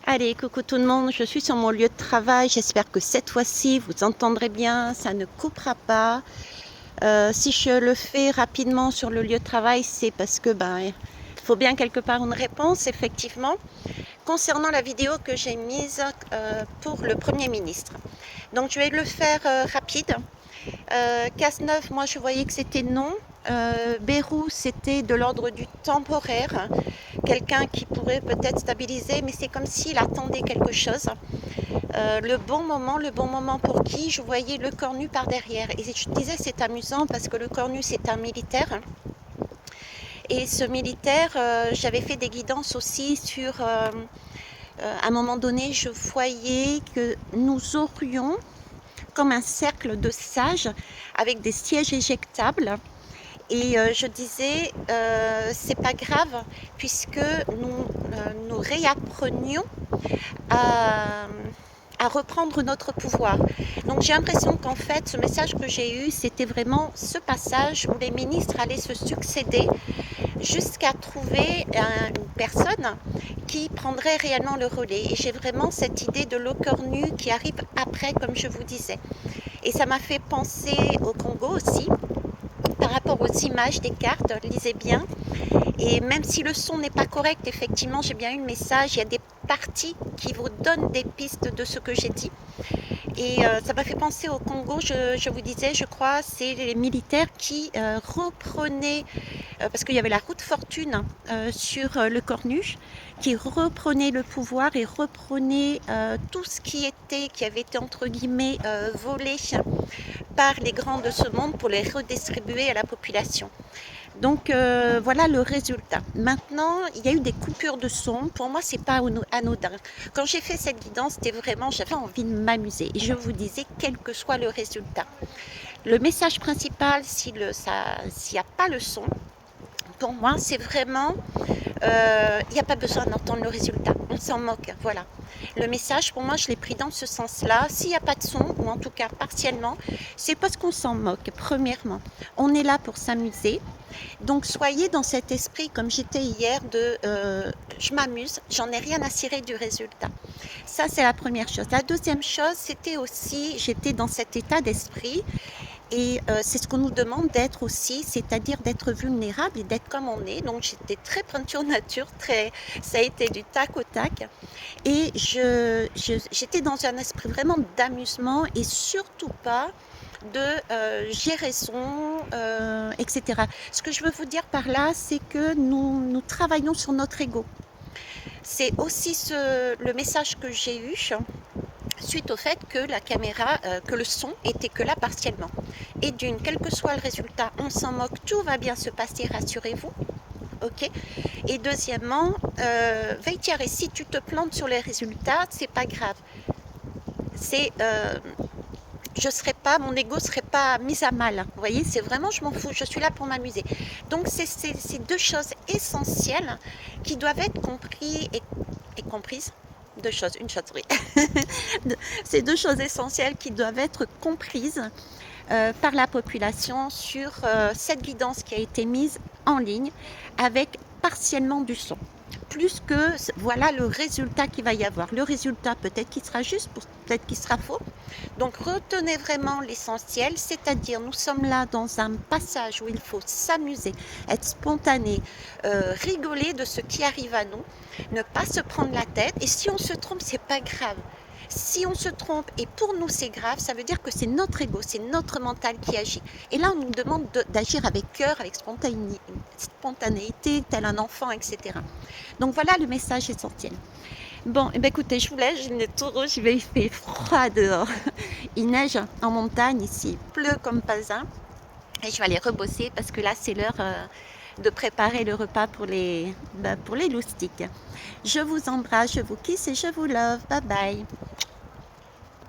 Allez, coucou tout le monde, je suis sur mon lieu de travail. J'espère que cette fois-ci, vous entendrez bien, ça ne coupera pas. Si je le fais rapidement sur le lieu de travail, c'est parce que il faut bien quelque part une réponse, effectivement, concernant la vidéo que j'ai mise pour le Premier ministre. Donc, je vais le faire rapide. Cazeneuve, moi, je voyais que c'était non. Bayrou, c'était de l'ordre du temporaire, quelqu'un qui pourrait peut-être stabiliser, mais c'est comme s'il attendait quelque chose. Le bon moment pour qui? Je voyais le cornu par derrière. Et je disais c'est amusant parce que le cornu c'est un militaire. Et ce militaire, j'avais fait des guidances aussi sur... à un moment donné, je voyais que nous aurions comme un cercle de sages avec des sièges éjectables. Et je disais, c'est pas grave, puisque nous réapprenions à, à reprendre notre pouvoir. Donc j'ai l'impression qu'en fait, ce message que j'ai eu, c'était vraiment ce passage où les ministres allaient se succéder jusqu'à trouver une personne qui prendrait réellement le relais. Et j'ai vraiment cette idée de l'eau cornue qui arrive après, comme je vous disais. Et ça m'a fait penser au Congo aussi, par rapport aux images des cartes, lisez bien. Et même si le son n'est pas correct, effectivement, j'ai bien eu le message, il y a des parties qui vous donnent des pistes de ce que j'ai dit. Et ça m'a fait penser au Congo, je vous disais, je crois, c'est les militaires qui reprenaient, parce qu'il y avait la route fortune sur le Cornu, qui reprenaient le pouvoir et reprenaient tout ce qui avait été entre guillemets volé par les grands de ce monde pour les redistribuer à la population. Donc voilà le résultat. Maintenant, il y a eu des coupures de son. Pour moi, c'est pas anodin. Quand j'ai fait cette guidance, j'avais envie de m'amuser. Et je vous disais, quel que soit le résultat. Le message principal, s'il n'y a pas le son, pour moi, c'est vraiment, il n'y a pas besoin d'entendre le résultat. On s'en moque, voilà. Le message, pour moi, je l'ai pris dans ce sens-là. S'il n'y a pas de son, ou en tout cas partiellement, c'est parce qu'on s'en moque, premièrement. On est là pour s'amuser. Donc soyez dans cet esprit comme j'étais hier de je m'amuse, j'en ai rien à cirer du résultat. Ça c'est la première chose. La deuxième chose, c'était aussi, j'étais dans cet état d'esprit et c'est ce qu'on nous demande d'être aussi, c'est-à-dire d'être vulnérable et d'être comme on est. Donc j'étais très peinture nature, ça a été du tac au tac. Et j'étais dans un esprit vraiment d'amusement et surtout pas de gérer son, etc. Ce que je veux vous dire par là, c'est que nous travaillons sur notre ego. C'est aussi le message que j'ai eu suite au fait que la caméra, que le son était que là partiellement. Et d'une, quel que soit le résultat, on s'en moque, tout va bien se passer, rassurez-vous. Ok. Et deuxièmement, Veitière, et si tu te plantes sur les résultats, c'est pas grave. C'est mon ego serait pas mis à mal. Vous voyez, c'est vraiment, je m'en fous, je suis là pour m'amuser. Donc, c'est deux choses essentielles qui doivent être compris et comprises. Deux choses, une chose, oui. Ces deux choses essentielles qui doivent être comprises par la population sur cette guidance qui a été mise en ligne avec partiellement du son. Plus que voilà le résultat qu'il va y avoir. Le résultat peut-être qu'il sera juste, peut-être qu'il sera faux. Donc retenez vraiment l'essentiel, c'est-à-dire nous sommes là dans un passage où il faut s'amuser, être spontané, rigoler de ce qui arrive à nous, ne pas se prendre la tête. Et si on se trompe, c'est pas grave. Si on se trompe et pour nous c'est grave, ça veut dire que c'est notre ego, c'est notre mental qui agit. Et là on nous demande d'agir avec cœur, avec spontanéité, tel un enfant, etc. Donc voilà le message essentiel. Bon, eh bien, écoutez, je vous laisse, j'ai le nez tout rouge, il fait froid dehors. Il neige en montagne ici, il pleut comme pas un. Et je vais aller rebosser parce que là c'est l'heure de préparer le repas pour les loustiques. Je vous embrasse, je vous kiss et je vous love. Bye bye.